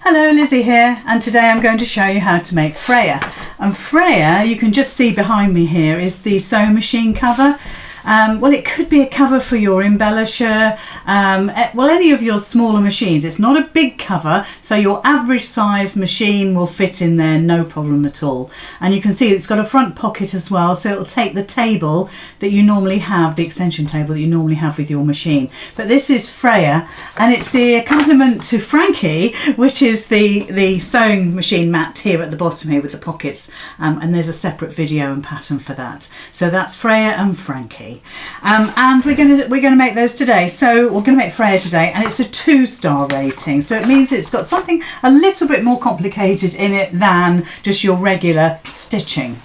Hello, Lizzie here, and today I'm going to show you how to make Freya. And Freya, you can just see behind me here, is the sewing machine cover. Well, it could be a cover for your embellisher, well, any of your smaller machines. It's not a big cover, so your average size machine will fit in there, no problem at all. And you can see it's got a front pocket as well, so it'll take the table that you normally have, the extension table that you normally have with your machine. But this is Freya, and it's the accompaniment to Frankie, which is the sewing machine mat here at the bottom here with the pockets, and there's a separate video and pattern for that. So that's Freya and Frankie. And we're gonna make those today. So we're gonna make Freya today, and it's a 2-star rating. So it means it's got something a little bit more complicated in it than just your regular stitching.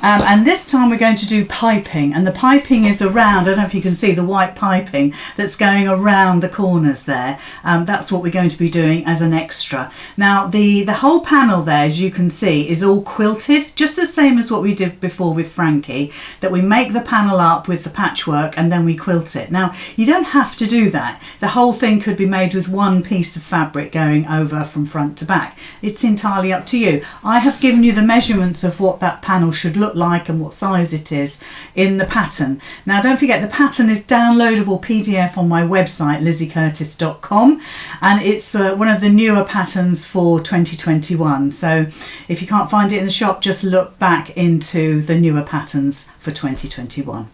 And this time we're going to do piping, and the piping is around, I don't know if you can see the white piping that's going around the corners there. That's what we're going to be doing as an extra. Now the whole panel there, as you can see, is all quilted, just the same as what we did before with Frankie, that we make the panel up with the patchwork and then we quilt it. Now you don't have to do that. The whole thing could be made with one piece of fabric going over from front to back. It's entirely up to you. I have given you the measurements of what that panel should look like and what size it is in the pattern. Now don't forget, the pattern is downloadable PDF on my website lizzycurtis.com, and it's one of the newer patterns for 2021. So if you can't find it in the shop, just look back into the newer patterns for 2021.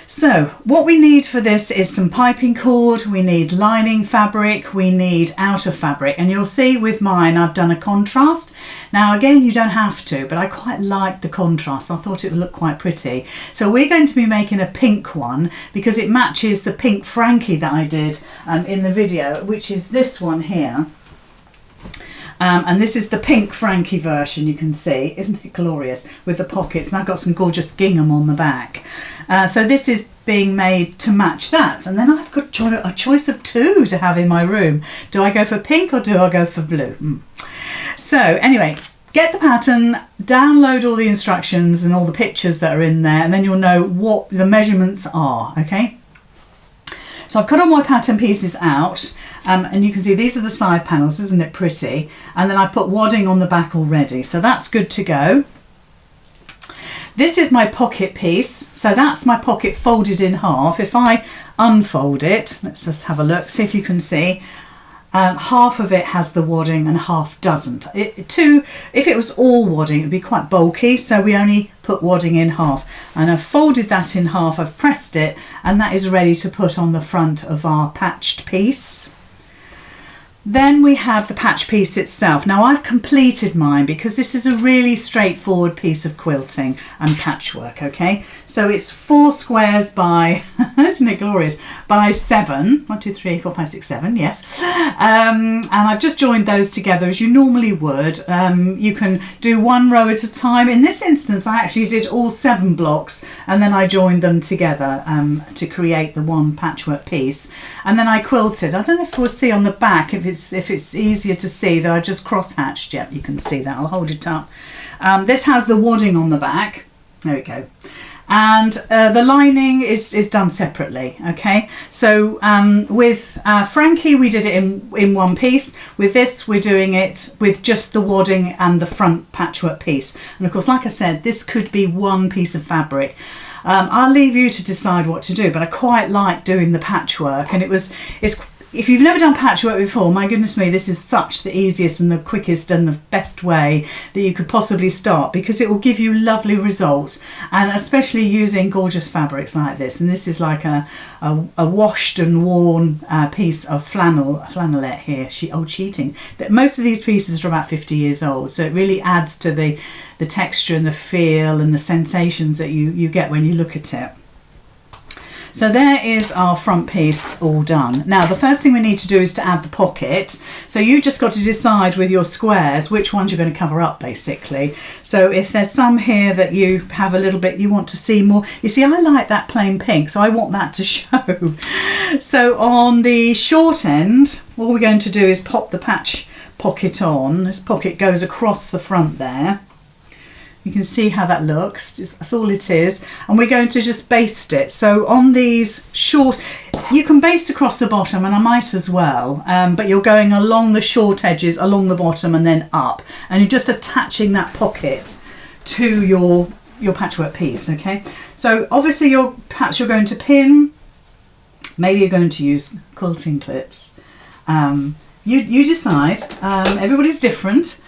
So what we need for this is some piping cord, we need lining fabric, we need outer fabric, and you'll see with mine I've done a contrast. Now again, you don't have to, but I quite like the contrast. I thought it would look quite pretty. So we're going to be making a pink one because it matches the pink Frankie that I did in the video, which is this one here. And this is the pink Frankie version, you can see. Isn't it glorious with the pockets? And I've got some gorgeous gingham on the back. So this is being made to match that. And then I've got a choice of 2 to have in my room. Do I go for pink or do I go for blue? So anyway, get the pattern, download all the instructions and all the pictures that are in there, and then you'll know what the measurements are, okay? So I've cut all my pattern pieces out, and you can see these are the side panels, isn't it pretty? And then I've put wadding on the back already, so that's good to go. This is my pocket piece, so that's my pocket folded in half. If I unfold it, let's just have a look, see if you can see. Half of it has the wadding and half doesn't. If it was all wadding, it would be quite bulky, so we only put wadding in half. And I've folded that in half, I've pressed it, and that is ready to put on the front of our patched piece. Then we have the patch piece itself. Now I've completed mine because this is a really straightforward piece of quilting and patchwork, okay? So it's 4 squares by, isn't it glorious, by 7. 1, 2, 3, 4, 5, 6, 7, yes. And I've just joined those together as you normally would. You can do 1 row at a time. In this instance, I actually did all 7 blocks and then I joined them together to create the one patchwork piece. And then I quilted. I don't know if we'll see on the back if it's easier to see that I've just cross-hatched. Yep, you can see that. I'll hold it up. This has the wadding on the back. There we go. And the lining is done separately, okay? So with Frankie, we did it in one piece. With this, we're doing it with just the wadding and the front patchwork piece. And of course, like I said, this could be one piece of fabric. I'll leave you to decide what to do, but I quite like doing the patchwork, and if you've never done patchwork before, my goodness me, this is such the easiest and the quickest and the best way that you could possibly start, because it will give you lovely results, and especially using gorgeous fabrics like this. And this is like a washed and worn piece of flannelette here. Cheating. Most of these pieces are about 50 years old, so it really adds to the texture and the feel and the sensations that you get when you look at it. So there is our front piece all done. Now the first thing we need to do is to add the pocket. So you just got to decide with your squares which ones you're going to cover up, basically. So if there's some here that you have a little bit, you want to see more. You see, I like that plain pink, so I want that to show. So on the short end, all we're going to do is pop the patch pocket on. This pocket goes across the front there. You can see how that looks. That's all it is. And we're going to just baste it. So on these short, you can baste across the bottom, and I might as well, but you're going along the short edges, along the bottom and then up, and you're just attaching that pocket to your patchwork piece, okay? So obviously perhaps you're going to pin, maybe you're going to use quilting clips. You decide, everybody's different.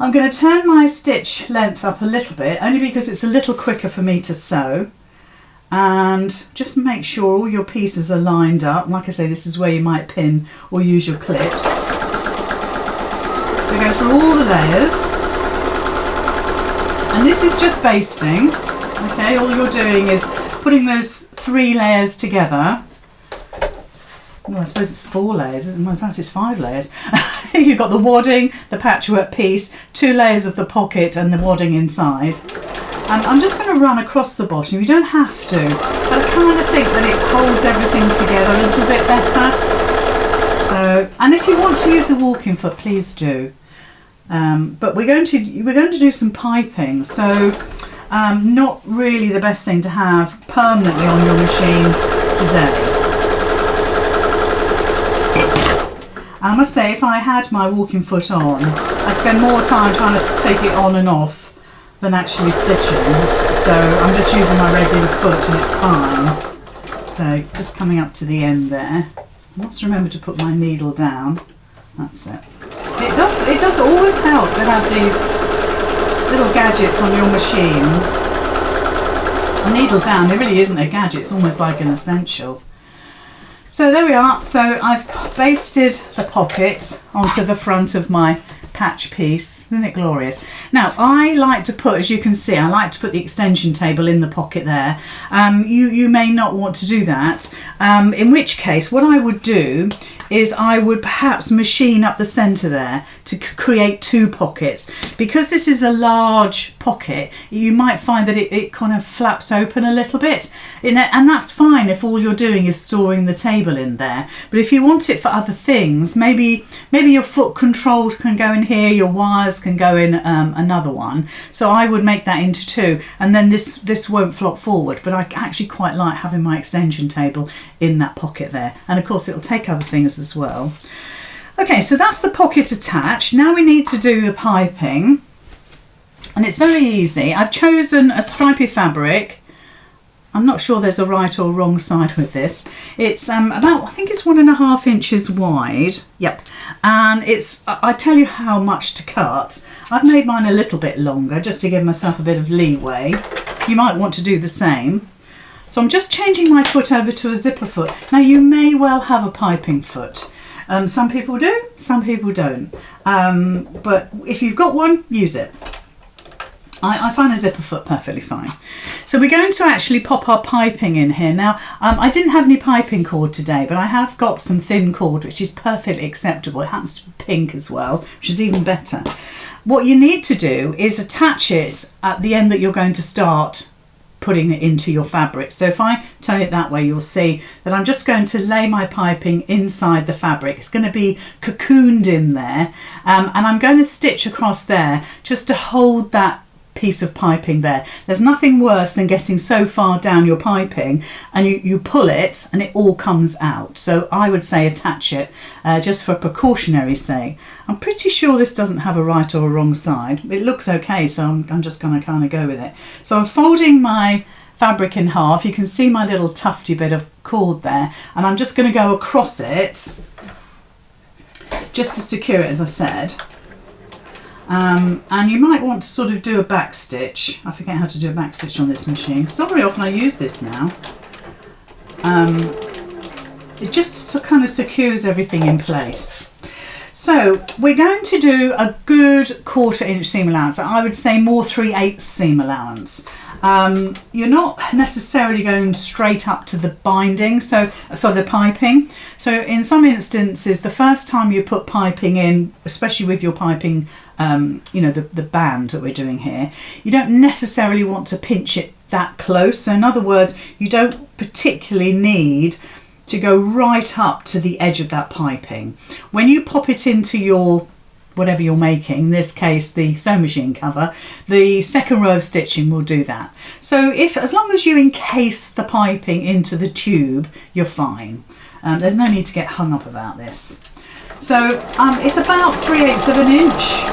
I'm going to turn my stitch length up a little bit, only because it's a little quicker for me to sew. And just make sure all your pieces are lined up. Like I say, this is where you might pin or use your clips. So go through all the layers. And this is just basting, okay? All you're doing is putting those 3 layers together. Well, I suppose it's 4 layers, isn't it? Perhaps it's 5 layers. You've got the wadding, the patchwork piece, 2 layers of the pocket and the wadding inside. And I'm just going to run across the bottom. You don't have to, but I kind of think that it holds everything together a little bit better. So, and if you want to use a walking foot, please do. But we're going to do some piping. So, not really the best thing to have permanently on your machine today. I must say, if I had my walking foot on, I spend more time trying to take it on and off than actually stitching. So I'm just using my regular foot and it's fine. So just coming up to the end there. I must remember to put my needle down. That's it. It does always help to have these little gadgets on your machine. A needle down, it really isn't a gadget, it's almost like an essential. So there we are. So I've basted the pocket onto the front of my patch piece. Isn't it glorious? Now I like to put, as you can see, I like to put the extension table in the pocket there. You may not want to do that, in which case what I would do is I would perhaps machine up the centre there to create 2 pockets. Because this is a large pocket, you might find that it kind of flaps open a little bit, and that's fine if all you're doing is storing the table in there. But if you want it for other things, maybe your foot control can go in here, your wires can go in another one. So I would make that into 2, and then this won't flop forward, but I actually quite like having my extension table in that pocket there, and of course it'll take other things as well. Okay, so that's the pocket attached. Now we need to do the piping, and it's very easy. I've chosen a stripy fabric. I'm not sure there's a right or wrong side with this. It's about, I think it's 1.5 inches wide. Yep, and I tell you how much to cut. I've made mine a little bit longer just to give myself a bit of leeway. You might want to do the same. So I'm just changing my foot over to a zipper foot. Now you may well have a piping foot. Some people do, some people don't. But if you've got one, use it. I find a zipper foot perfectly fine. So we're going to actually pop our piping in here. Now, I didn't have any piping cord today, but I have got some thin cord, which is perfectly acceptable. It happens to be pink as well, which is even better. What you need to do is attach it at the end that you're going to start putting it into your fabric. So if I turn it that way, you'll see that I'm just going to lay my piping inside the fabric. It's going to be cocooned in there, and I'm going to stitch across there just to hold that piece of piping there. There's nothing worse than getting so far down your piping and you pull it and it all comes out. So I would say attach it just for precautionary sake. I'm pretty sure this doesn't have a right or a wrong side. It looks okay, so I'm just going to kind of go with it. So I'm folding my fabric in half. You can see my little tufty bit of cord there, and I'm just going to go across it just to secure it, as I said. And you might want to sort of do a back stitch. I forget how to do a back stitch on this machine. It's not very often I use this now. It just kind of secures everything in place. So we're going to do a good 1/4 inch seam allowance. I would say more 3/8 seam allowance. You're not necessarily going straight up to the binding, so the piping. So in some instances, the first time you put piping in, especially with your piping, the band that we're doing here, you don't necessarily want to pinch it that close. So in other words, you don't particularly need to go right up to the edge of that piping. When you pop it into your whatever you're making, in this case the sewing machine cover, the second row of stitching will do that. So as long as you encase the piping into the tube, you're fine. There's no need to get hung up about this. So it's about 3/8 of an inch.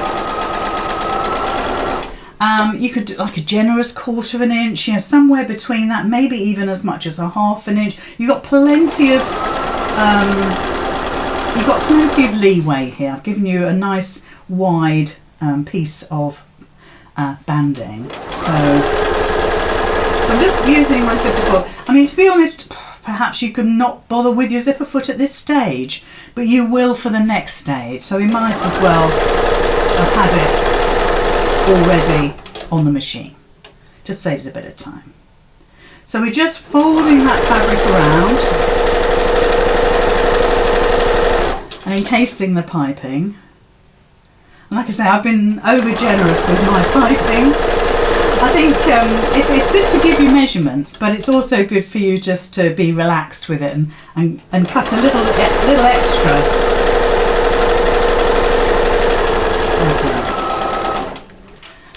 You could do like a generous 1/4 of an inch, you know, somewhere between that, maybe even as much as a 1/2 an inch. You've got plenty of leeway here. I've given you a nice wide piece of banding. So I'm just using my zipper foot. I mean, to be honest, perhaps you could not bother with your zipper foot at this stage, but you will for the next stage. So we might as well have had it already on the machine. Just saves a bit of time. So we're just folding that fabric around and encasing the piping. And like I say, I've been over generous with my piping. I think it's good to give you measurements, but it's also good for you just to be relaxed with it and cut a little extra. Okay.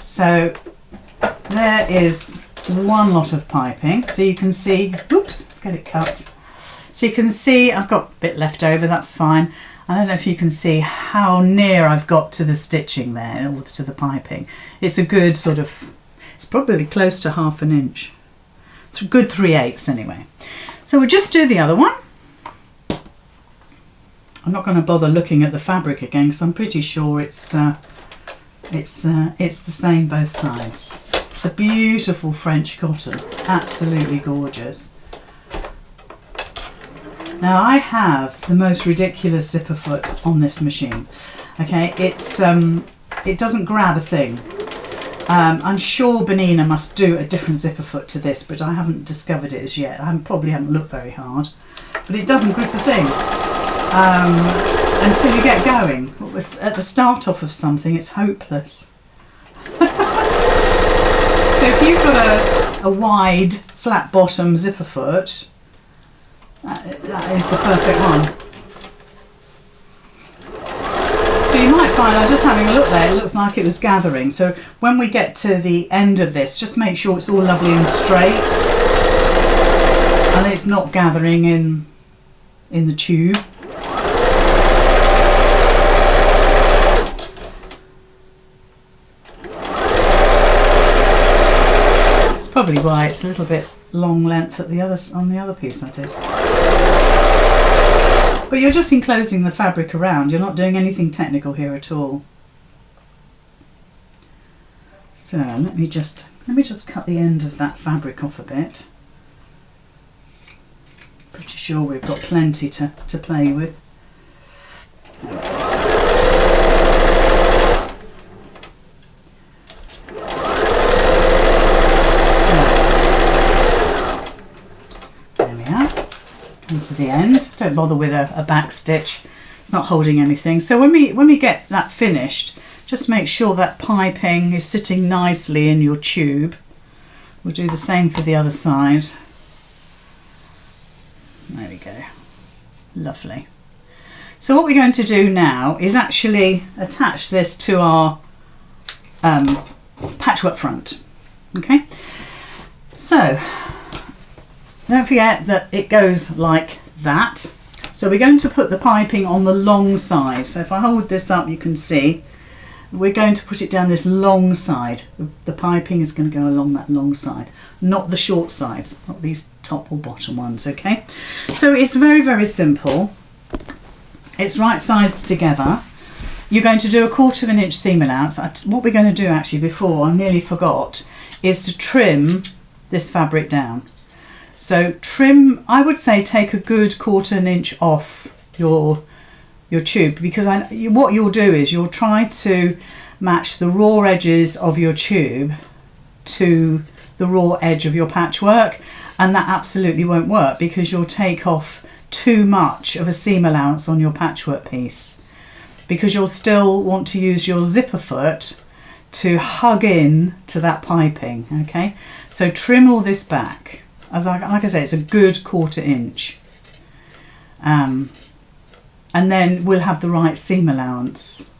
So there is one lot of piping. So you can see, oops, let's get it cut. So you can see I've got a bit left over, that's fine. I don't know if you can see how near I've got to the stitching there, or to the piping. It's a good sort of, it's probably close to 1/2 an inch. It's a good 3/8 anyway. So we'll just do the other one. I'm not going to bother looking at the fabric again because I'm pretty sure it's the same both sides. It's a beautiful French cotton, absolutely gorgeous. Now I have the most ridiculous zipper foot on this machine. Okay, it doesn't grab a thing. I'm sure Benina must do a different zipper foot to this, but I haven't discovered it as yet. I probably haven't looked very hard, but it doesn't grip a thing until you get going. At the start off of something, it's hopeless. So if you've got a wide, flat bottom zipper foot, that is the perfect one. So you might find, I'm just having a look there, it looks like it was gathering. So when we get to the end of this, just make sure it's all lovely and straight and it's not gathering in the tube. It's probably why it's a little bit long length at on the other piece I did. But you're just enclosing the fabric around, you're not doing anything technical here at all. So let me just cut the end of that fabric off a bit. Pretty sure we've got plenty to play with. To the end. Don't bother with a back stitch, it's not holding anything. So when we get that finished, just make sure that piping is sitting nicely in your tube. We'll do the same for the other side. There we go, lovely. So what we're going to do now is actually attach this to our patchwork front. Okay, so don't forget that it goes like that. So we're going to put the piping on the long side. So if I hold this up, you can see we're going to put it down this long side. The piping is going to go along that long side, not the short sides, not these top or bottom ones, okay? So it's very, very simple. It's right sides together. You're going to do a 1/4 of an inch seam allowance. What we're going to do actually before, I nearly forgot, is to trim this fabric down. So trim, I would say take a good 1/4 an inch off your tube, because what you'll do is you'll try to match the raw edges of your tube to the raw edge of your patchwork, and that absolutely won't work because you'll take off too much of a seam allowance on your patchwork piece, because you'll still want to use your zipper foot to hug in to that piping. Okay, so trim all this back. Like I say, it's a good 1/4 inch. And then we'll have the right seam allowance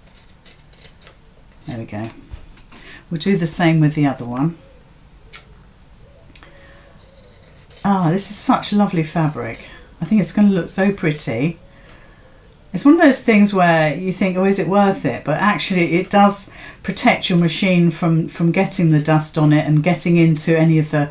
There we go. We'll do the same with the other one. Ah, this is such lovely fabric. I think it's going to look so pretty. It's one of those things where you think, oh, is it worth it? But actually it does protect your machine from getting the dust on it and getting into any of the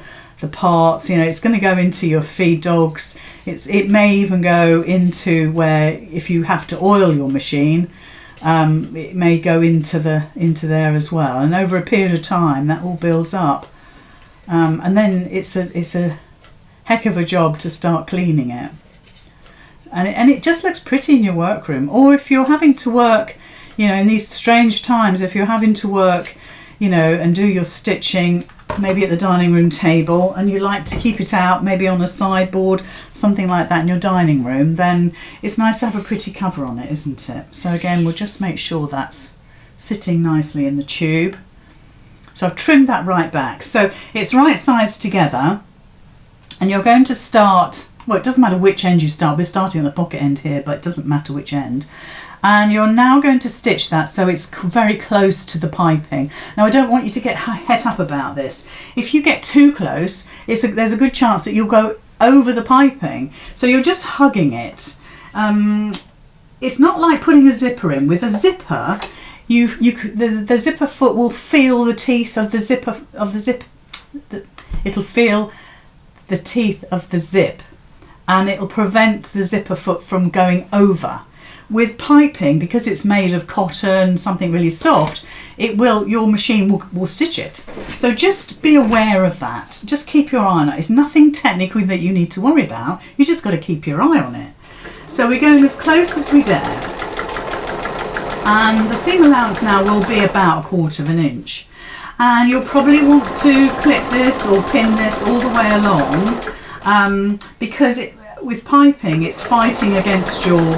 parts. You know, it's going to go into your feed dogs. It may even go into where, if you have to oil your machine, it may go into there as well. And over a period of time, that all builds up. And then it's a heck of a job to start cleaning it. And it just looks pretty in your workroom. Or if you're having to work, you know, in these strange times, if you're having to work, you know, and do your stitching maybe at the dining room table, and you like to keep it out maybe on a sideboard, something like that in your dining room, then it's nice to have a pretty cover on it, isn't it? So again, we'll just make sure that's sitting nicely in the tube. So I've trimmed that right back. So it's right sides together, and you're going to start, well, it doesn't matter which end you start. We're starting on the pocket end here, but it doesn't matter which end. And you're now going to stitch that so it's very close to the piping. Now, I don't want you to get het up about this. If you get too close, there's a good chance that you'll go over the piping. So you're just hugging it. It's not like putting a zipper in. With a zipper, the zipper foot will feel the teeth of the zipper it'll feel the teeth of the zip, and it'll prevent the zipper foot from going over. With piping, because it's made of cotton, something really soft, your machine will stitch it. So just be aware of that. Just keep your eye on it. It's nothing technical that you need to worry about. You just got to keep your eye on it. So we're going as close as we dare. And the seam allowance now will be about 1/4 inch. And you'll probably want to clip this or pin this all the way along, because with piping it's fighting against your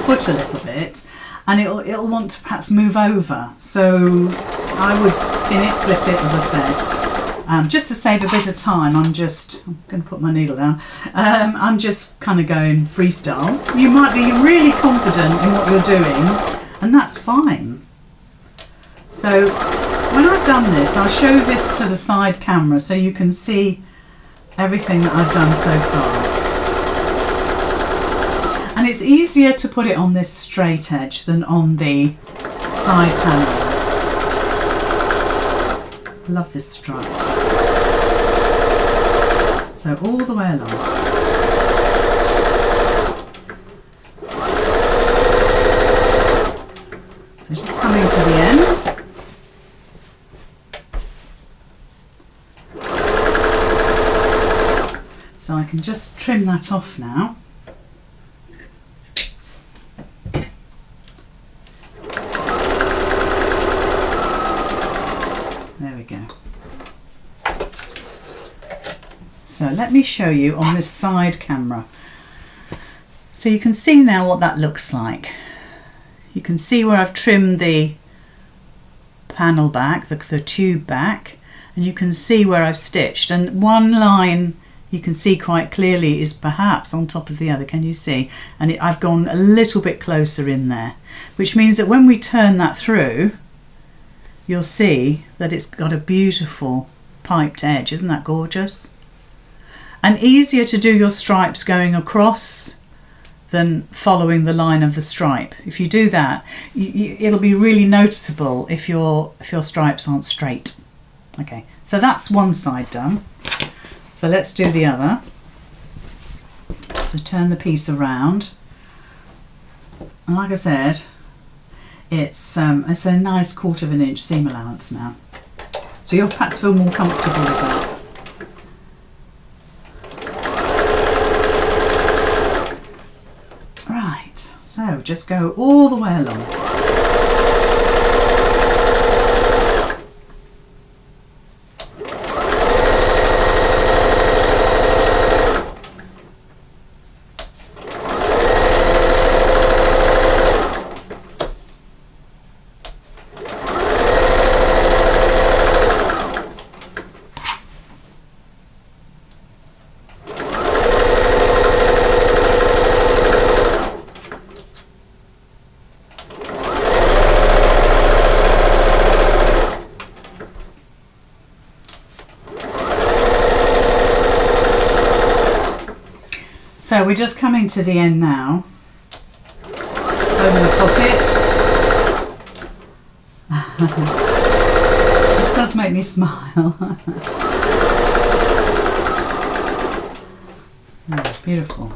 foot a little bit, and it'll want to perhaps move over. So I would pin it, clip it, as I said, just to save a bit of time. I'm going to put my needle down. I'm just kind of going freestyle. You might be really confident in what you're doing, and that's fine. So when I've done this, I'll show this to the side camera so you can see everything that I've done so far. And it's easier to put it on this straight edge than on the side panels. Love this stripe. So all the way along. So just coming to the end. So I can just trim that off now. There we go. So let me show you on this side camera. So you can see now what that looks like. You can see where I've trimmed the panel back, the tube back, and you can see where I've stitched. And one line you can see quite clearly is perhaps on top of the other. Can you see? And I've gone a little bit closer in there, which means that when we turn that through, you'll see that it's got a beautiful piped edge. Isn't that gorgeous? And easier to do your stripes going across than following the line of the stripe. If you do that, it'll be really noticeable if your stripes aren't straight. Okay, so that's one side done. So let's do the other. So turn the piece around. And like I said, it's a nice 1/4 inch seam allowance now. So you'll perhaps feel more comfortable with that. Right, so just go all the way along. So we're just coming to the end now. Open the pocket. This does make me smile. Oh, beautiful.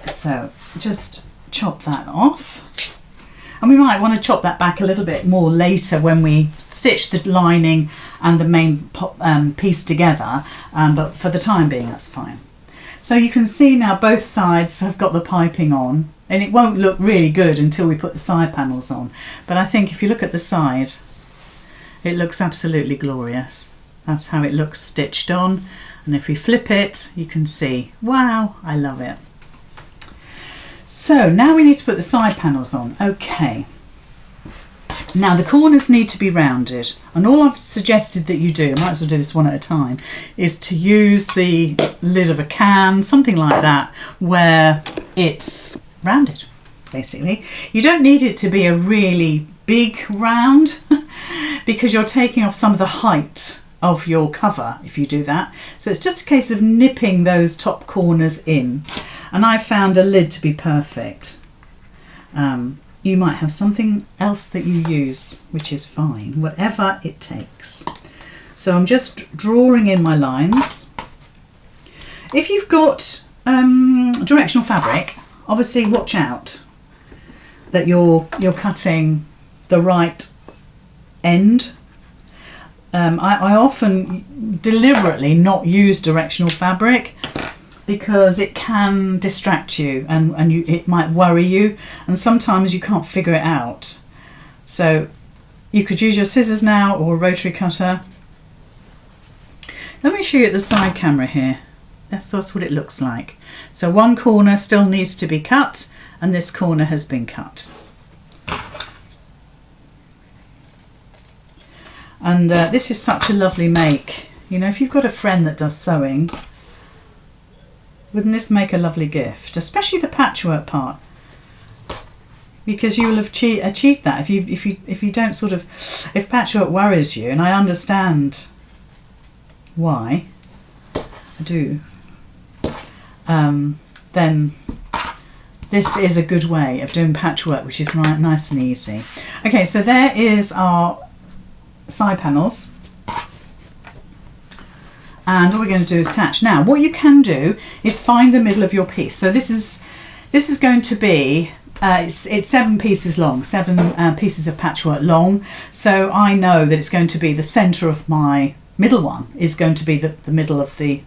So just chop that off. And we might want to chop that back a little bit more later when we stitch the lining and the main piece together, but for the time being that's fine. So you can see now both sides have got the piping on, and it won't look really good until we put the side panels on, but I think if you look at the side it looks absolutely glorious. That's how it looks stitched on, and if we flip it you can see, wow, I love it. So now we need to put the side panels on. Okay, now the corners need to be rounded, and all I've suggested that you do, I might as well do this one at a time, is to use the lid of a can, something like that, where it's rounded basically. You don't need it to be a really big round because you're taking off some of the height of your cover if you do that. So it's just a case of nipping those top corners in, and I found a lid to be perfect. You might have something else that you use, which is fine, whatever it takes. So I'm just drawing in my lines. If you've got directional fabric, obviously watch out that you're cutting the right end. I often deliberately not use directional fabric because it can distract you and it might worry you, and sometimes you can't figure it out. So you could use your scissors now or a rotary cutter. Let me show you at the side camera here. That's what it looks like. So one corner still needs to be cut and this corner has been cut. And this is such a lovely make. You know, if you've got a friend that does sewing, wouldn't this make a lovely gift? Especially the patchwork part, because you will have achieved that. If you don't sort of, if patchwork worries you, and I understand why, I do, then this is a good way of doing patchwork, which is right, nice and easy. Okay, so there is our side panels, and all we're going to do is attach. Now what you can do is find the middle of your piece. So this is going to be it's 7 pieces long, 7 pieces of patchwork long, so I know that it's going to be the center of my middle one is going to be the middle of the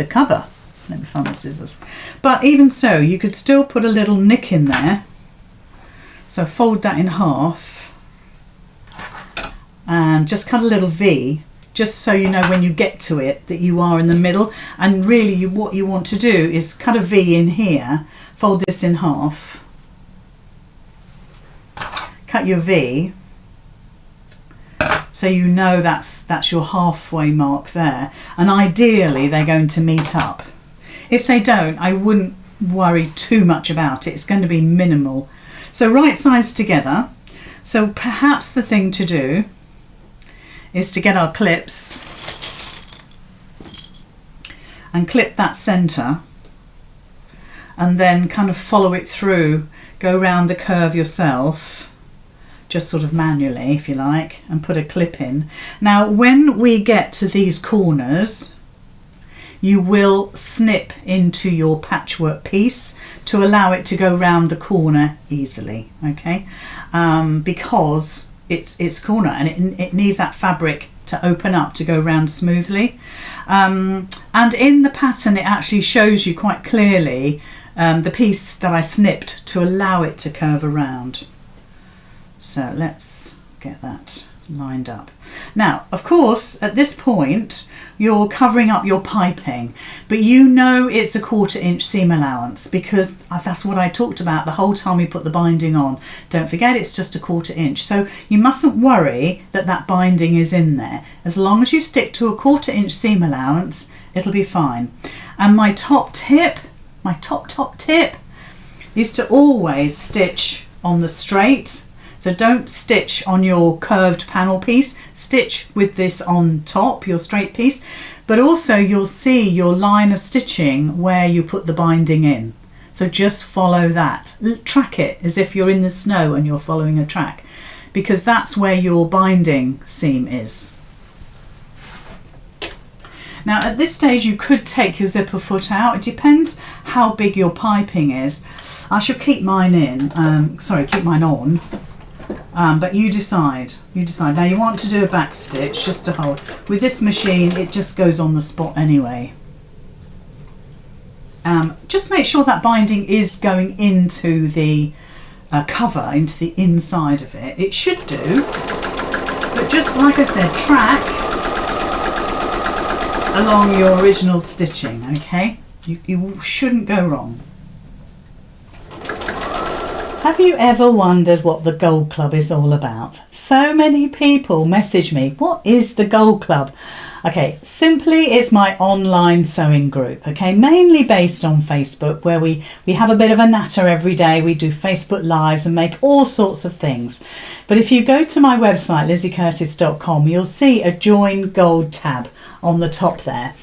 cover. Let me find my scissors. But even so, you could still put a little nick in there, so fold that in half and just cut a little V, just so you know when you get to it that you are in the middle. And really what you want to do is cut a V in here, fold this in half, cut your V, so you know that's your halfway mark there, and ideally they're going to meet up. If they don't, I wouldn't worry too much about it. It's going to be minimal. So right sides together. So perhaps the thing to do is to get our clips and clip that center, and then kind of follow it through, go round the curve yourself, just sort of manually if you like, and put a clip in. Now when we get to these corners, you will snip into your patchwork piece to allow it to go round the corner easily, okay? Because it's corner and it needs that fabric to open up to go round smoothly. And in the pattern it actually shows you quite clearly the piece that I snipped to allow it to curve around. So let's get that lined up. Now of course at this point you're covering up your piping, but you know it's a 1/4 inch seam allowance because that's what I talked about the whole time we put the binding on. Don't forget it's just a 1/4 inch, so you mustn't worry that that binding is in there. As long as you stick to a 1/4 inch seam allowance, it'll be fine. And my top tip is to always stitch on the straight. So don't stitch on your curved panel piece, stitch with this on top, your straight piece. but also you'll see your line of stitching where you put the binding in. So just follow that. Track it as if you're in the snow and you're following a track, because that's where your binding seam is. Now at this stage you could take your zipper foot out. It depends how big your piping is. I shall keep mine in, keep mine on, but you decide. Now you want to do a back stitch just to hold. With this machine it just goes on the spot anyway. Just make sure that binding is going into the cover, into the inside of it. It should do, but just like I said, track along your original stitching, okay? You shouldn't go wrong. Have you ever wondered what the Gold Club is all about? So many people message me, what is the Gold Club? Okay, simply it's my online sewing group, okay, mainly based on Facebook, where we have a bit of a natter every day. We do Facebook Lives and make all sorts of things. But if you go to my website, lizzycurtis.com, you'll see a Join Gold tab on the top there.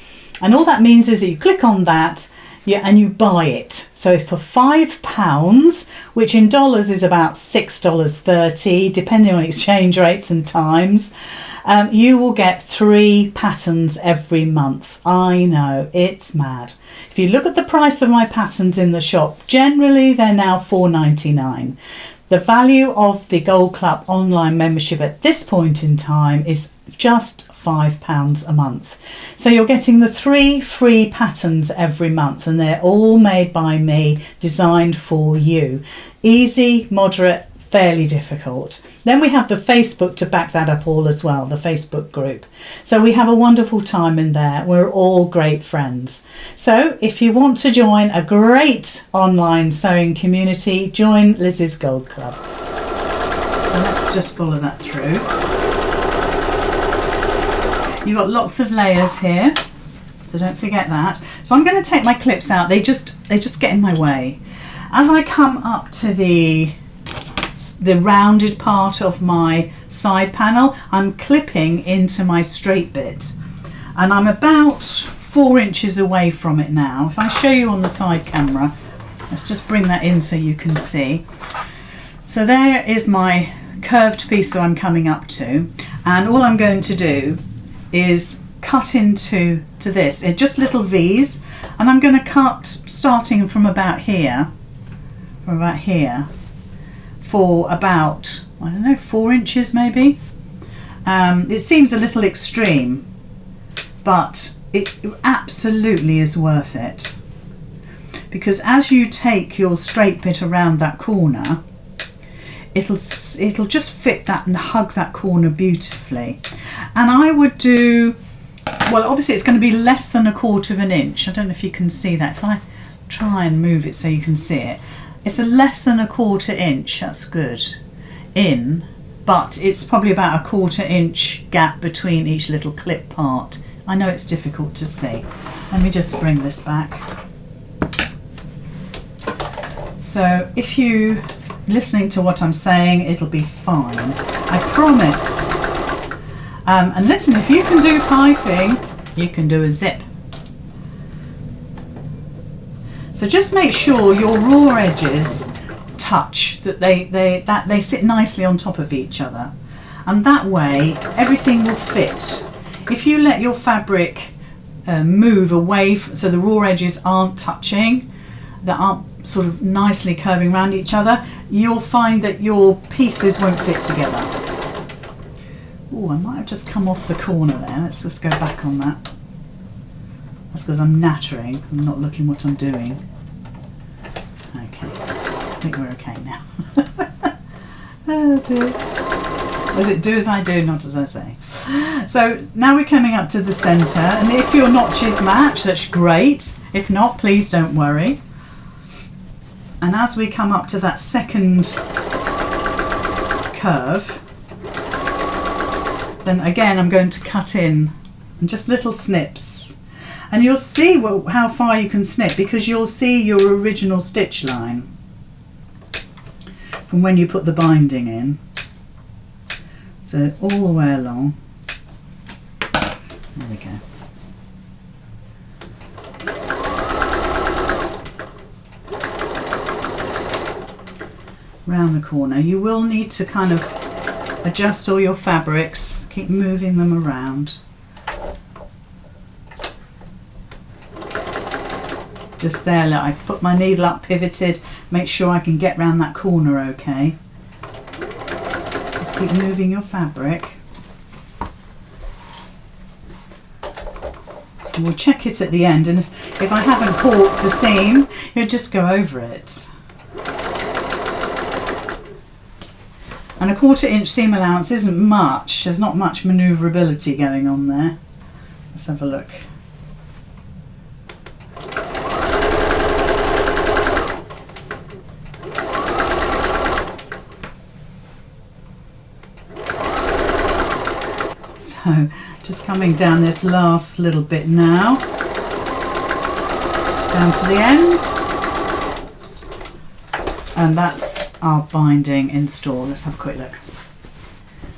And all that means is that you click on that, and you buy it. So for £5, which in dollars is about $6.30, depending on exchange rates and times, you will get 3 patterns every month. I know, it's mad. If you look at the price of my patterns in the shop, generally they're now $4.99. The value of the Gold Club online membership at this point in time is just £5 a month. So you're getting the 3 free patterns every month, and they're all made by me, designed for you. Easy, moderate, fairly difficult. Then we have the Facebook to back that up all as well, the Facebook group. So we have a wonderful time in there. We're all great friends. So if you want to join a great online sewing community, join Lizzy's Gold Club. So let's just follow that through. You've got lots of layers here, so don't forget that. So I'm going to take my clips out. They just get in my way. As I come up to the rounded part of my side panel, I'm clipping into my straight bit, and I'm about 4 inches away from it now. If I show you on the side camera, let's just bring that in so you can see. So there is my curved piece that I'm coming up to, and all I'm going to do is cut into this. It's just little V's, and I'm going to cut starting from about here, for about, I don't know, 4 inches maybe. It seems a little extreme, but it absolutely is worth it, because as you take your straight bit around that corner, it'll just fit that and hug that corner beautifully. And I would do, well, obviously it's going to be less than 1/4 of an inch. I don't know if you can see that. If I try and move it so you can see it, it's a less than 1/4 inch. That's good in, but it's probably about 1/4 inch gap between each little clip part. I know it's difficult to see. Let me just bring this back. So if you listening to what I'm saying, it'll be fine, I promise. And listen, if you can do piping, you can do a zip. So just make sure your raw edges touch, that they sit nicely on top of each other, and that way everything will fit. If you let your fabric move away, so the raw edges aren't touching, that aren't sort of nicely curving around each other, you'll find that your pieces won't fit together. Oh, I might have just come off the corner there. Let's just go back on that. That's because I'm nattering. I'm not looking what I'm doing. Okay, I think we're okay now. Oh dear. Was it do as I do, not as I say? So now we're coming up to the centre, and if your notches match, that's great. If not, please don't worry. And as we come up to that second curve, then again I'm going to cut in just little snips, and you'll see how far you can snip, because you'll see your original stitch line from when you put the binding in. So all the way along. There we go. round the corner. You will need to kind of adjust all your fabrics, keep moving them around. Just there, look, I put my needle up pivoted, make sure I can get round that corner okay. Just keep moving your fabric. And we'll check it at the end, and if I haven't caught the seam, you'll just go over it. And a 1/4 inch seam allowance isn't much, there's not much manoeuvrability going on there. Let's have a look. So just coming down this last little bit now, down to the end, and that's our binding install. Let's have a quick look,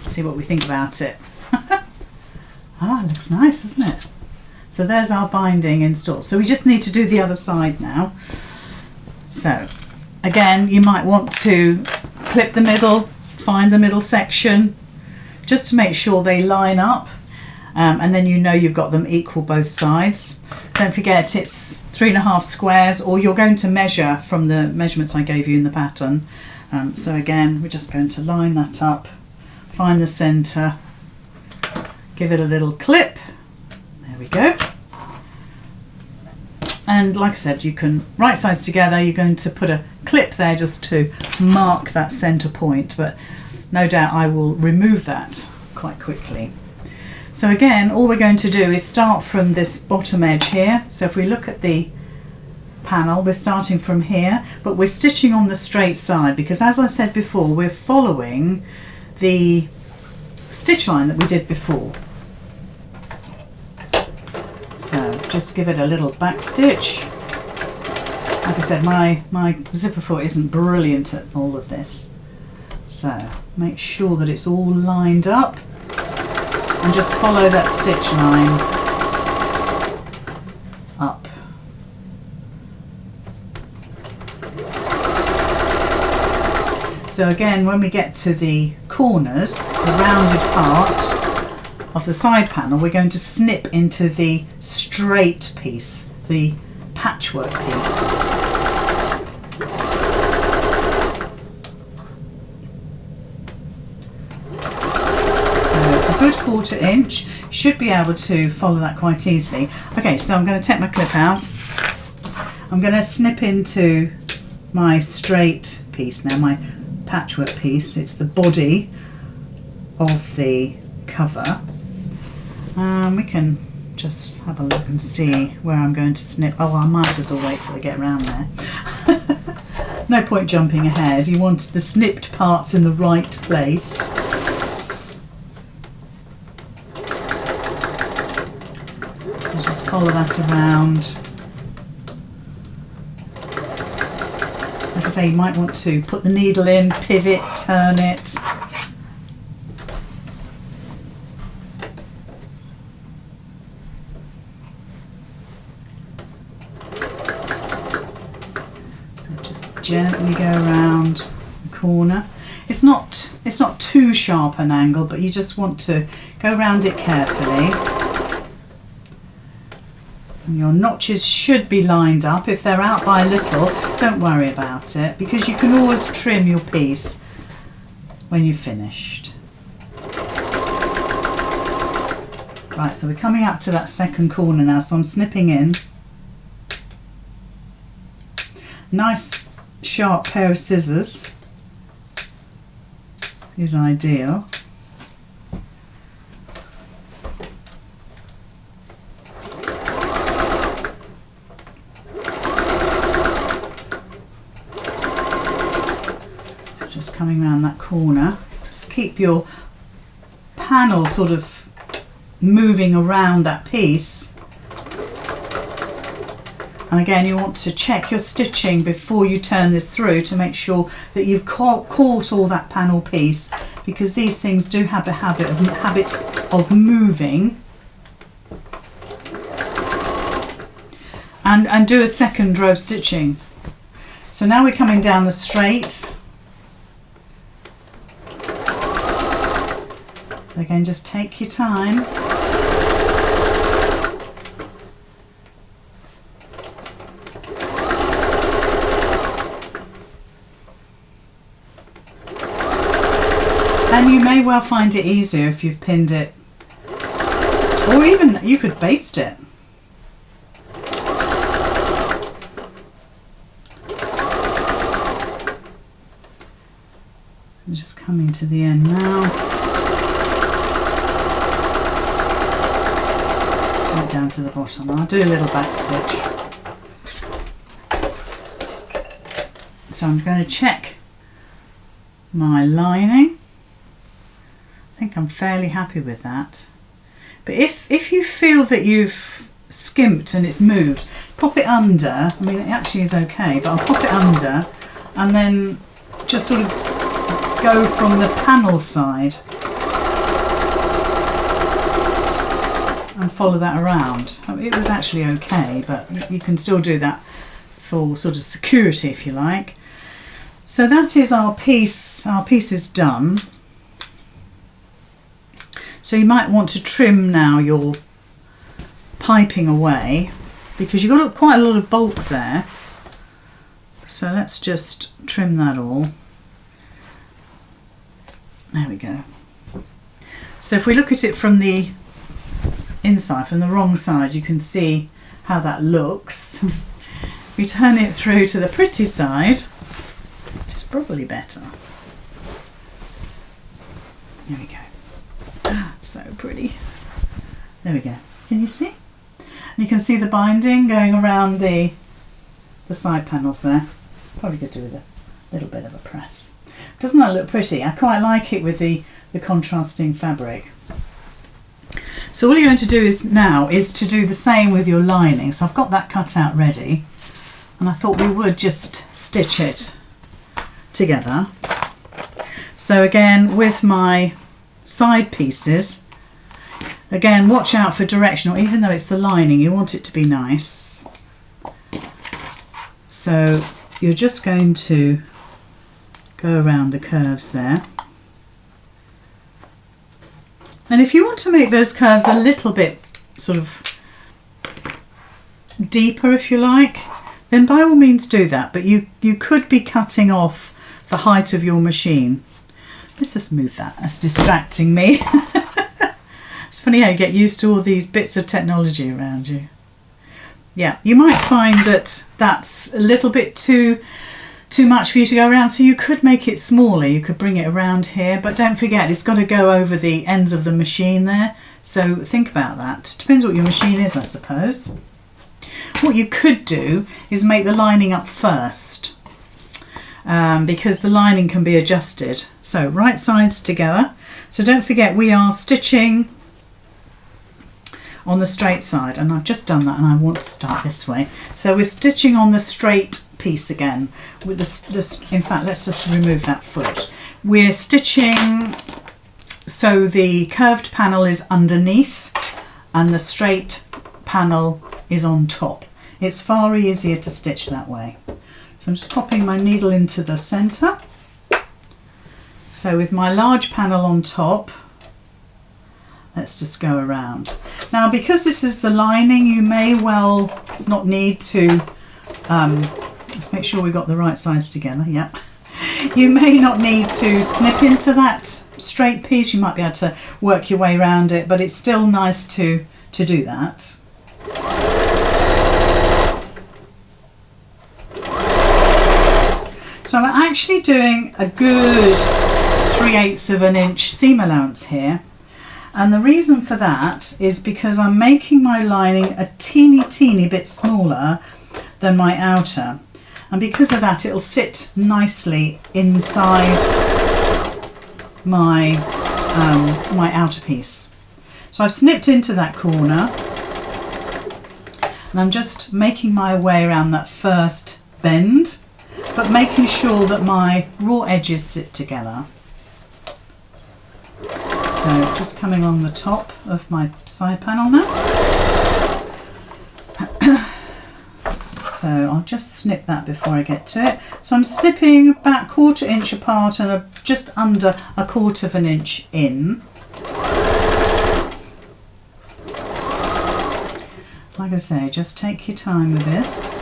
see what we think about it. Ah, it looks nice, doesn't it? So there's our binding install. So we just need to do the other side now. So again, you might want to clip the middle, find the middle section, just to make sure they line up, and then you know you've got them equal both sides. Don't forget it's 3.5 squares, or you're going to measure from the measurements I gave you in the pattern. So again, we're just going to line that up, find the centre, give it a little clip. There we go. And like I said, you can right sides together, you're going to put a clip there just to mark that centre point, but no doubt I will remove that quite quickly. So again, all we're going to do is start from this bottom edge here. So if we look at the panel, we're starting from here, but we're stitching on the straight side because, as I said before, we're following the stitch line that we did before. So just give it a little back stitch. Like I said, my zipper foot isn't brilliant at all of this. So make sure that it's all lined up and just follow that stitch line up. So again, when we get to the corners, the rounded part of the side panel, we're going to snip into the straight piece, the patchwork piece. It's a good 1/4 inch. You should be able to follow that quite easily. Okay, so I'm going to take my clip out. I'm going to snip into my straight piece now, my patchwork piece. It's the body of the cover. We can just have a look and see where I'm going to snip. Oh, I might as well wait till I get around there. No point jumping ahead. You want the snipped parts in the right place. Just follow that around. Like I say, you might want to put the needle in, pivot, turn it. So just gently go around the corner. It's not too sharp an angle, but you just want to go around it carefully. Your notches should be lined up. If they're out by a little, don't worry about it, because you can always trim your piece when you've finished. Right, so we're coming up to that second corner now, so I'm snipping in. Nice sharp pair of scissors is ideal. Just coming around that corner, just keep your panel sort of moving around that piece. And again, you want to check your stitching before you turn this through to make sure that you've caught all that panel piece, because these things do have a habit of moving. And do a second row stitching. So now we're coming down the straight. again, just take your time. And you may well find it easier if you've pinned it, or even you could baste it. I'm just coming to the end now. Right down to the bottom. I'll do a little back stitch. So I'm going to check my lining. I think I'm fairly happy with that. But if you feel that you've skimped and it's moved, pop it under. I mean, it actually is okay, but I'll pop it under and then just sort of go from the panel side and follow that around. I mean, it was actually okay, but you can still do that for sort of security if you like. So that is our piece. Our piece is done. So you might want to trim now your piping away because you've got quite a lot of bulk there. So let's just trim that all. There we go. So if we look at it from the inside, from the wrong side, you can see how that looks. If we turn it through to the pretty side, which is probably better. There we go. So pretty. There we go. Can you see? And you can see the binding going around the side panels there. Probably could do with a little bit of a press. Doesn't that look pretty? I quite like it with the contrasting fabric. So all you're going to do now is to do the same with your lining. So I've got that cut out ready, and I thought we would just stitch it together. So again, with my side pieces, again, watch out for directional. Even though it's the lining, you want it to be nice. So you're just going to go around the curves there. And if you want to make those curves a little bit sort of deeper, if you like, then by all means do that. But you could be cutting off the height of your machine. Let's just move that. That's distracting me. It's funny how you get used to all these bits of technology around you. Yeah, you might find that that's a little bit too much for you to go around, so you could make it smaller. You could bring it around here, but don't forget it's got to go over the ends of the machine there. So think about that. Depends what your machine is, I suppose. What you could do is make the lining up first. Because the lining can be adjusted. So right sides together. So don't forget we are stitching on the straight side, and I've just done that and I want to start this way. So we're stitching on the straight piece again with this. In fact, let's just remove that foot. We're stitching so the curved panel is underneath and the straight panel is on top. It's far easier to stitch that way. So I'm just popping my needle into the centre. So with my large panel on top, let's just go around. Now because this is the lining, you may well not need to, let's make sure we got the right size together, yep. You may not need to snip into that straight piece, you might be able to work your way around it, but it's still nice to do that. So I'm actually doing a good 3/8 of an inch seam allowance here. And the reason for that is because I'm making my lining a teeny bit smaller than my outer. And because of that, it'll sit nicely inside my, my outer piece. So I've snipped into that corner and I'm just making my way around that first bend, but making sure that my raw edges sit together. So just coming along the top of my side panel now. So I'll just snip that before I get to it. So I'm snipping about 1/4 inch apart and just under 1/4 of an inch in. Like I say, just take your time with this.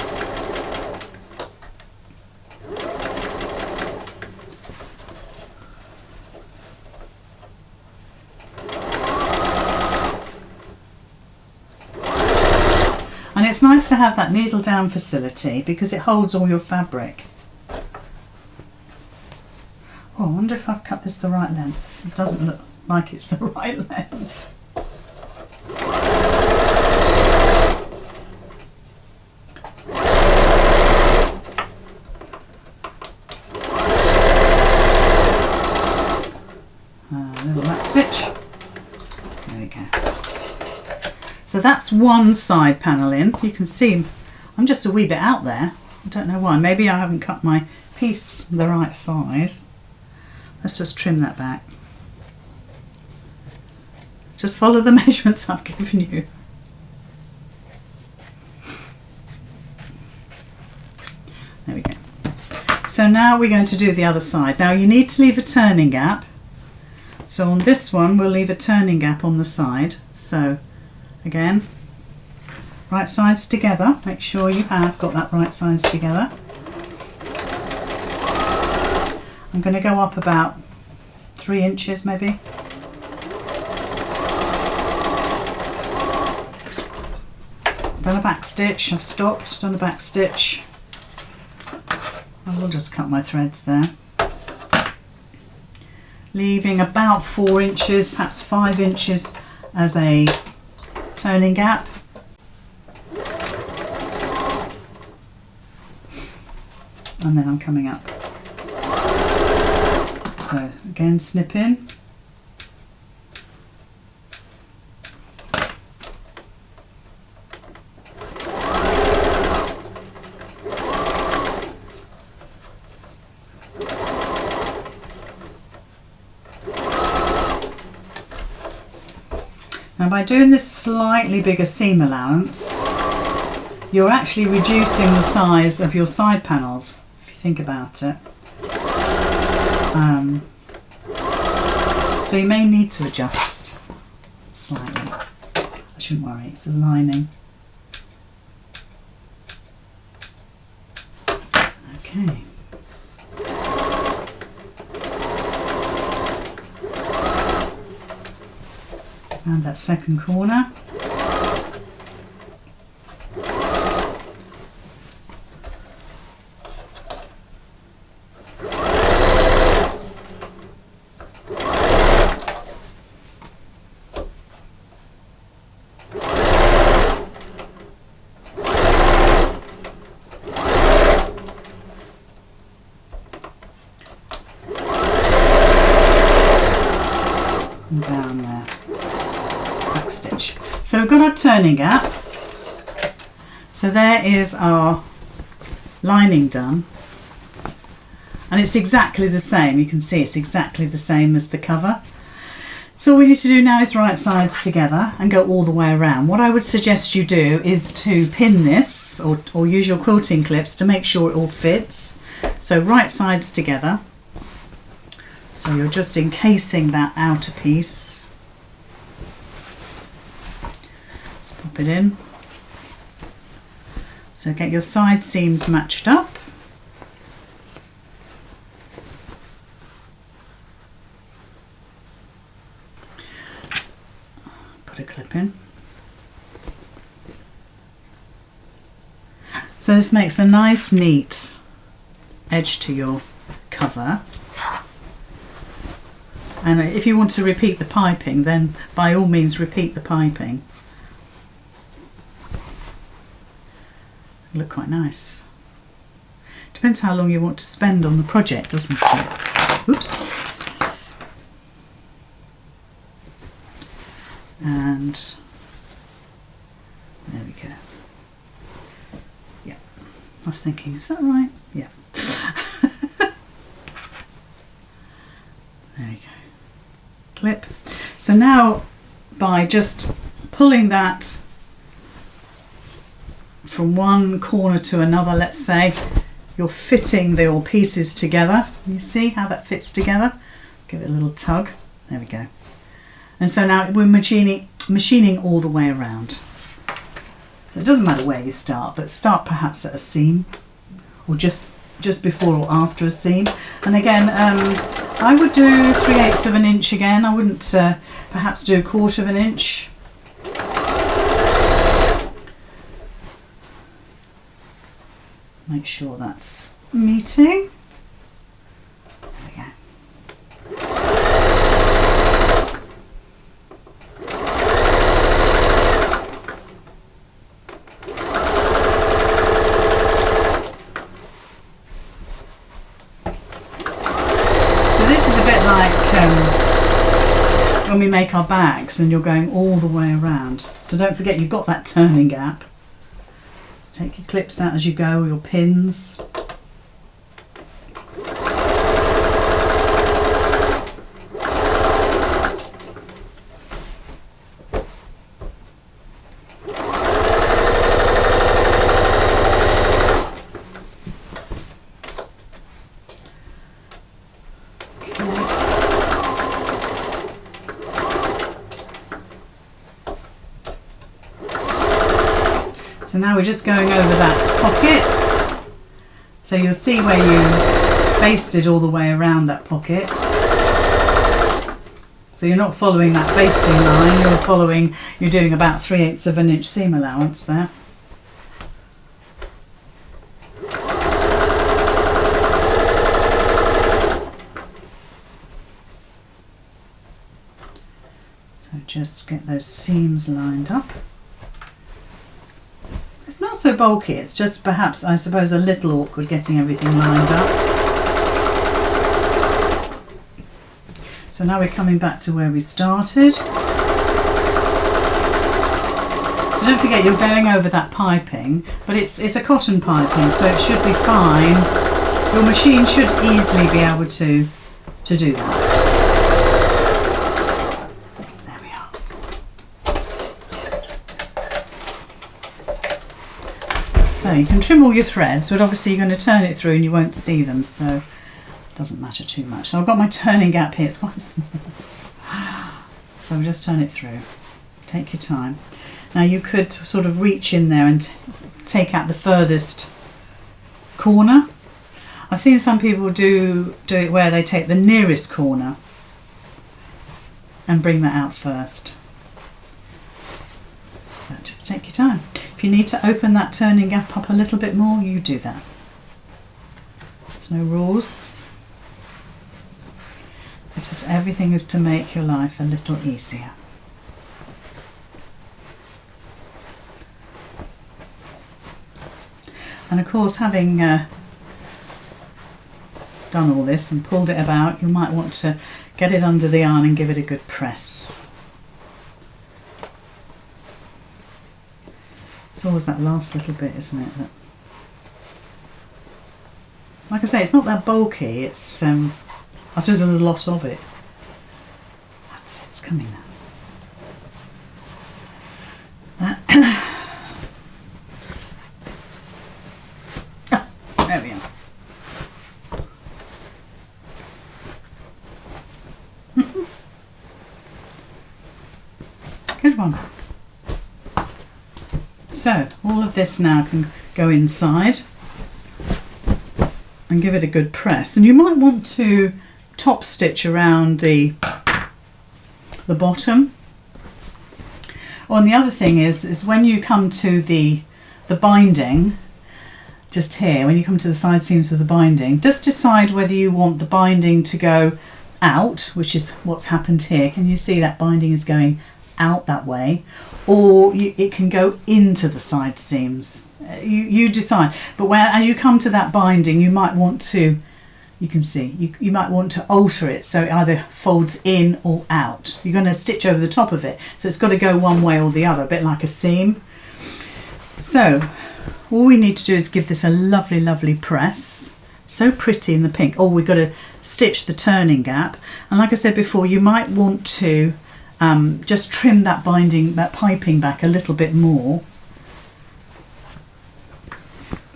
And it's nice to have that needle down facility because it holds all your fabric. Oh, I wonder if I've cut this the right length. It doesn't look like it's the right length. Little back stitch. There we go. So that's one side panel in. You can see I'm just a wee bit out there. I don't know why. Maybe I haven't cut my piece the right size. Let's just trim that back. Just follow the measurements I've given you. There we go. So now we're going to do the other side. Now you need to leave a turning gap. So on this one we'll leave a turning gap on the side. So again, right sides together. Make sure you have got that right sides together. I'm going to go up about 3 inches maybe. Done a back stitch, I've stopped, done a back stitch. I will just cut my threads there. Leaving about 4 inches, perhaps 5 inches as a turning gap. And then I'm coming up. So again, snip in. Now by doing this slightly bigger seam allowance, you're actually reducing the size of your side panels, if you think about it. So you may need to adjust slightly. I shouldn't worry, it's the lining. Okay. And that second corner. And down there. Back stitch. So we've got our turning gap. So there is our lining done. And it's exactly the same. You can see it's exactly the same as the cover. So all we need to do now is right sides together and go all the way around. What I would suggest you do is to pin this or use your quilting clips to make sure it all fits. So right sides together. So you're just encasing that outer piece. Just pop it in. So get your side seams matched up. Put a clip in. So this makes a nice neat edge to your cover. And if you want to repeat the piping, then by all means repeat the piping. It'll look quite nice. Depends how long you want to spend on the project, doesn't it? Oops. And there we go. Yeah. I was thinking, is that right? Yeah. There we go. Clip. So now by just pulling that from one corner to another, let's say, you're fitting your pieces together. You see how that fits together? Give it a little tug. There we go. And so now we're machining all the way around. So So it doesn't matter where you start, but start perhaps at a seam, or just before or after a seam. And again, I would do 3/8 of an inch again. I wouldn't perhaps do 1/4 of an inch. Make sure that's meeting. There we go. When we make our bags and you're going all the way around. So don't forget you've got that turning gap. Take your clips out as you go, or your pins. So now we're just going over that pocket. So you'll see where you basted all the way around that pocket. So you're not following that basting line, you're doing about 3/8 of an inch seam allowance there. So just get those seams lined up. It's not so bulky, it's just perhaps, I suppose, a little awkward getting everything lined up. So now we're coming back to where we started. So don't forget you're going over that piping, but it's a cotton piping, so it should be fine. Your machine should easily be able to do that. So you can trim all your threads, but obviously you're going to turn it through and you won't see them, so it doesn't matter too much. So I've got my turning gap here, it's quite small. So just turn it through. Take your time. Now you could sort of reach in there and take out the furthest corner. I've seen some people do it where they take the nearest corner and bring that out first. But just take your time. If you need to open that turning gap up a little bit more, you do that. There's no rules. This is, everything is to make your life a little easier. And of course, having done all this and pulled it about, you might want to get it under the yarn and give it a good press. It's always that last little bit, isn't it? That, like I say, it's not that bulky. It's I suppose there's a lot of it. That's it. It's coming now. There we are. Good one. So all of this now can go inside and give it a good press. And you might want to top stitch around the bottom. Oh, and the other thing is when you come to the binding, just here, when you come to the side seams of the binding, just decide whether you want the binding to go out, which is what's happened here. Can you see that binding is going out that way, or it can go into the side seams. You decide. But as you come to that binding, you might want to, you can see, you might want to alter it so it either folds in or out. You're going to stitch over the top of it, so it's got to go one way or the other, a bit like a seam. So all we need to do is give this a lovely, lovely press. So pretty in the pink. Oh, we've got to stitch the turning gap. And like I said before, you might want to just trim that binding, that piping back a little bit more.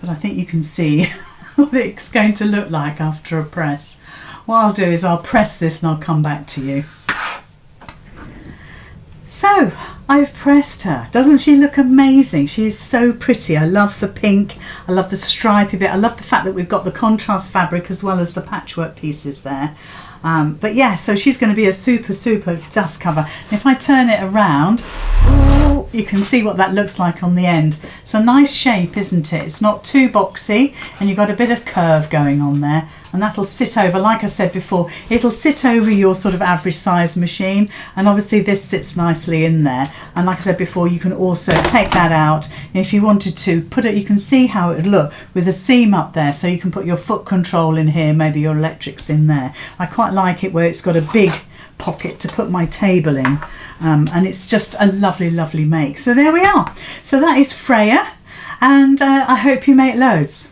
But I think you can see what it's going to look like after a press. What I'll do is I'll press this and I'll come back to you. So I've pressed her. Doesn't she look amazing? She is so pretty. I love the pink. I love the stripy bit. I love the fact that we've got the contrast fabric as well as the patchwork pieces there. But yeah, so she's going to be a super dust cover. And if I turn it around, ooh, you can see what that looks like on the end. It's a nice shape, isn't it? It's not too boxy, and you've got a bit of curve going on there. And that'll sit over, like I said before, it'll sit over your sort of average size machine. And obviously this sits nicely in there. And like I said before, you can also take that out. If you wanted to put it, you can see how it would look with a seam up there. So you can put your foot control in here, maybe your electrics in there. I quite like it where it's got a big pocket to put my table in. And it's just a lovely make. So there we are. So that is Freya. And I hope you make loads.